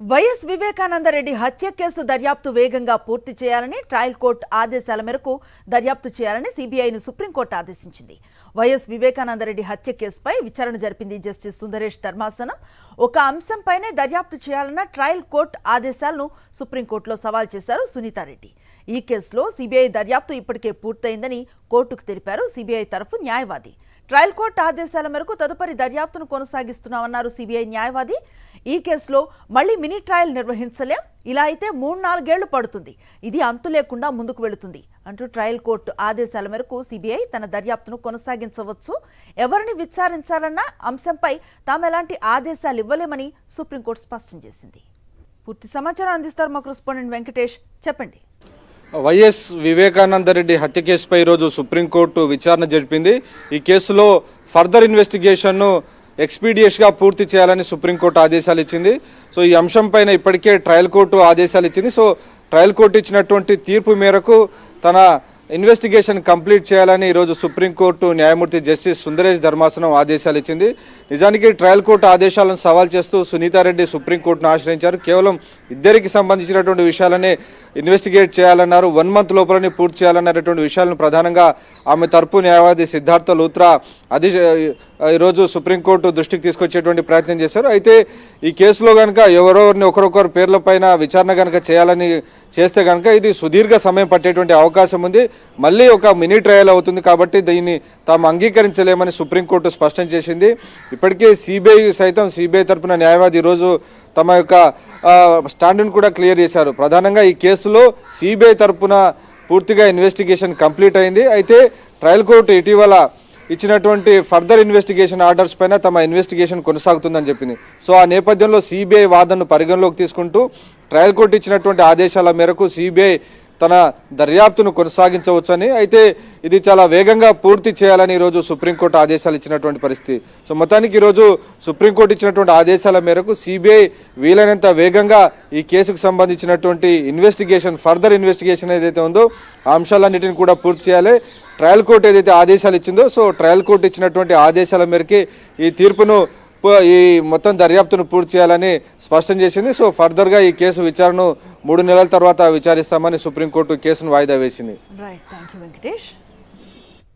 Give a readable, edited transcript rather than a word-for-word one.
YS Vivekananda Reddy హత్య case దర్యాప్తు వేగంగా పూర్తి చేయాలని ట్రయల్ కోర్టు ఆదేశాల మేరకు దర్యాప్తు చేయాలని సీబీఐను సుప్రీంకోర్టు ఆదేశించింది. వైఎస్ వివేకానందరెడ్డి హత్య కేసుపై విచారణ జరిపింది జస్టిస్ సుందరేష్ ధర్మాసనం. ఒక అంశంపైనే దర్యాప్తు చేయాలన్న ట్రయల్ కోర్టు ఆదేశాలను సుప్రీంకోర్టులో సవాల్ చేశారు సునీతారెడ్డి. ఈ కేసులో సీబీఐ దర్యాప్తు ఇప్పటికే పూర్తయిందని కోర్టుకు తెలిపారు సీబీఐ తరఫు న్యాయవాది. ట్రయల్ కోర్టు ఆదేశాల మేరకు తదుపరి దర్యాప్తును కొనసాగిస్తున్నామన్నారు సీబీఐ న్యాయవాది. ఈ కేసులో మళ్లీ మినీ ట్రయల్ నిర్వహించలేం, ఇలా అయితే 3-4 ఏళ్లు పడుతుంది, ఇది అంతు లేకుండా ముందుకు వెళుతుంది అంటూ ట్రయల్ కోర్టు ఆదేశాల మేరకు సీబీఐ తన దర్యాప్తును కొనసాగించవచ్చు. ఎవరిని విచారించాలన్న అంశంపై తాము ఎలాంటి ఆదేశాలు ఇవ్వలేమని సుప్రీంకోర్టు స్పష్టం చేసింది. పూర్తి సమాచారం అందిస్తారు మా కరెస్పాండెంట్ వెంకటేష్. చెప్పండి. వైఎస్ వివేకానందరెడ్డి హత్య కేసుపై ఈరోజు సుప్రీంకోర్టు విచారణ జరిపింది. ఈ కేసులో ఫర్దర్ ఇన్వెస్టిగేషన్ను ఎక్స్పీడియస్గా పూర్తి చేయాలని సుప్రీంకోర్టు ఆదేశాలు ఇచ్చింది. సో ఈ అంశంపైన ఇప్పటికే ట్రయల్ కోర్టు ఆదేశాలు ఇచ్చింది. సో ట్రయల్ కోర్టు ఇచ్చినటువంటి తీర్పు మేరకు తన ఇన్వెస్టిగేషన్ కంప్లీట్ చేయాలని ఈరోజు సుప్రీంకోర్టు న్యాయమూర్తి జస్టిస్ సుందరేష్ ధర్మాసనం ఆదేశాలు ఇచ్చింది. నిజానికి ట్రయల్ కోర్టు ఆదేశాలను సవాల్ చేస్తూ సునీతారెడ్డి సుప్రీంకోర్టును ఆశ్రయించారు. కేవలం ఇద్దరికి సంబంధించినటువంటి విషయాలనే ఇన్వెస్టిగేట్ చేయాలన్నారు, 1 month లోపలనే పూర్తి చేయాలన్నటువంటి విషయాలను ప్రధానంగా ఆమె తరపు న్యాయవాది సిద్ధార్థ లూత్రా ఈరోజు సుప్రీంకోర్టు దృష్టికి తీసుకొచ్చేటువంటి ప్రయత్నం చేశారు. అయితే ఈ కేసులో కనుక ఎవరెవరిని ఒకరొకరు పేర్లపైన విచారణ కనుక చేయాలని చేస్తే కనుక ఇది సుదీర్ఘ సమయం పట్టేటువంటి అవకాశం ఉంది. మళ్ళీ ఒక మినీ ట్రయల్ అవుతుంది. కాబట్టి దీన్ని తాము అంగీకరించలేమని సుప్రీంకోర్టు స్పష్టం చేసింది. ఇప్పటికే సిబిఐ తరపున న్యాయవాది ఈరోజు తమ యొక్క స్టాండ్ను కూడా క్లియర్ చేశారు. ప్రధానంగా ఈ కేసులో సిబిఐ తరపున పూర్తిగా ఇన్వెస్టిగేషన్ కంప్లీట్ అయింది. అయితే ట్రయల్ కోర్టు ఇటీవల ఇచ్చినటువంటి ఫర్దర్ ఇన్వెస్టిగేషన్ ఆర్డర్స్ పైన తమ ఇన్వెస్టిగేషన్ కొనసాగుతుందని చెప్పింది. సో ఆ నేపథ్యంలో సిబిఐ వాదనను పరిగణలోకి తీసుకుంటూ ట్రయల్ కోర్టు ఇచ్చినటువంటి ఆదేశాల మేరకు సిబిఐ తన దర్యాప్తును కొనసాగించవచ్చని, అయితే ఇది చాలా వేగంగా పూర్తి చేయాలని ఈరోజు సుప్రీంకోర్టు ఆదేశాలు ఇచ్చినటువంటి పరిస్థితి. సో మొత్తానికి ఈరోజు సుప్రీంకోర్టు ఇచ్చినటువంటి ఆదేశాల మేరకు సిబిఐ వీలైనంత వేగంగా ఈ కేసుకు సంబంధించినటువంటి ఫర్దర్ ఇన్వెస్టిగేషన్ ఏదైతే ఉందో ఆ అంశాలన్నిటిని కూడా పూర్తి చేయాలి. ట్రయల్ కోర్టు ఏదైతే ఆదేశాలు ఇచ్చిందో సో ట్రయల్ కోర్టు ఇచ్చినటువంటి ఆదేశాల మేరకే ఈ తీర్పును ఈ మొత్తం దర్యాప్తును పూర్తి చేయాలని స్పష్టం చేసింది. సో ఫర్దర్గా ఈ కేసు విచారణను 3 నెలల తర్వాత విచారిస్తామని సుప్రీంకోర్టు కేసును వాయిదా వేసింది. Right, thank you Venkatesh.